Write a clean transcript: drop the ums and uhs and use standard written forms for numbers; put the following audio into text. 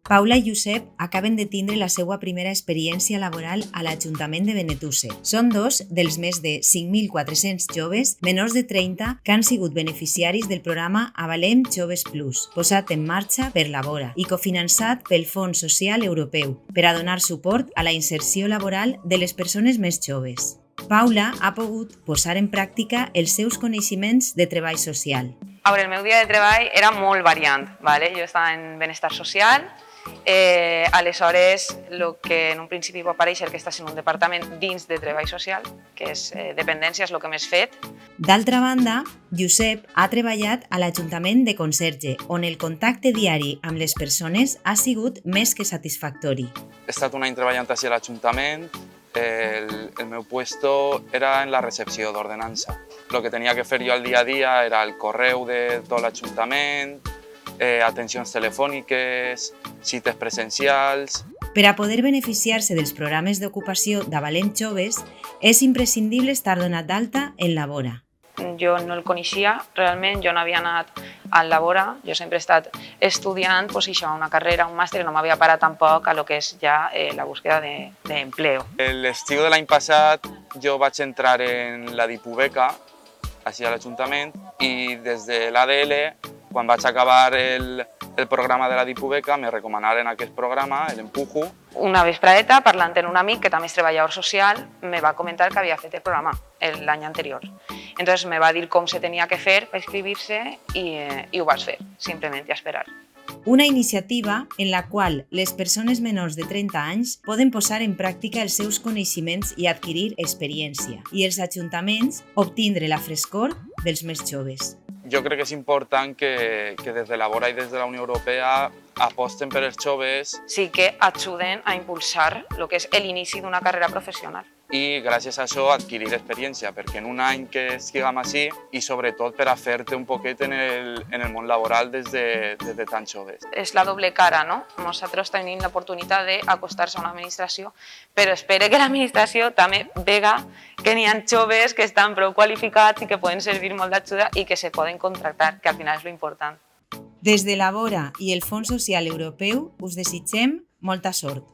Paula i Josep acaben de tindre la seva primera experiència laboral a l'Ajuntament de Benetússer. Són dos dels més de 5.400 joves menors de 30 que han sigut beneficiaris del programa Avalem Joves Plus, posat en marxa per Labora i cofinançat pel Fons Social Europeu per a donar suport a la inserció laboral de les persones més joves. Paula ha pogut posar en pràctica els seus coneixements de treball social. El meu dia de treball era molt variant. Jo estava en benestar social, aleshores el que en un principi va aparèixer que estàs en un departament dins de treball social, que és dependència, és el que més fet. D'altra banda, Josep ha treballat a l'Ajuntament de Conserge, on el contacte diari amb les persones ha sigut més que satisfactori. He estat un any treballant a l'Ajuntament. El meu puesto era en la recepció d'ordenança. Lo que tenia que fer jo al dia a dia era el correu de tot l'Ajuntament, atencions telefòniques, cites presencials. Per a poder beneficiar-se dels programes d'ocupació d'Avalem Joves, és imprescindible estar donat d'alta en Labora. Jo no el coneixia, realment, jo no havia anat a Labora, jo sempre he estat estudiant, una carrera, un màster, i no m'havia parat tampoc a lo que és ja la búsqueda d'empleo. L'estiu de l'any passat jo vaig entrar en la Dipubeca, així a l'Ajuntament, i des de l'ADL, quan vaig acabar el programa de la Dipubeca, me recomanaren aquest programa, l'Empujo. Una vesprada, parlant amb un amic que també és treballador social, me va comentar que havia fet el programa l'any anterior. Entonces me va dir com se tenia que fer per inscriure-se i ho vaig fer, simplement, i a esperar. Una iniciativa en la qual les persones menors de 30 anys poden posar en pràctica els seus coneixements i adquirir experiència, i els ajuntaments obtindre la frescor dels més joves. Jo crec que és important que des de Labora i des de la Unió Europea aposten per els joves. Sí que ajuden a impulsar el que és l'inici d'una carrera professional. I gràcies a això adquirir experiència, perquè en un any que estiguem així i sobretot per a fer-te un poquet en el món laboral des de tan joves. És la doble cara, no? Nosaltres tenim l'oportunitat d'acostar-se a una administració, però espero que l'administració també vega que n'hi ha joves que estan prou qualificats i que poden servir molt d'ajuda i que se poden contractar, que al final és l'important. Des de Labora i el Fons Social Europeu us desitgem molta sort.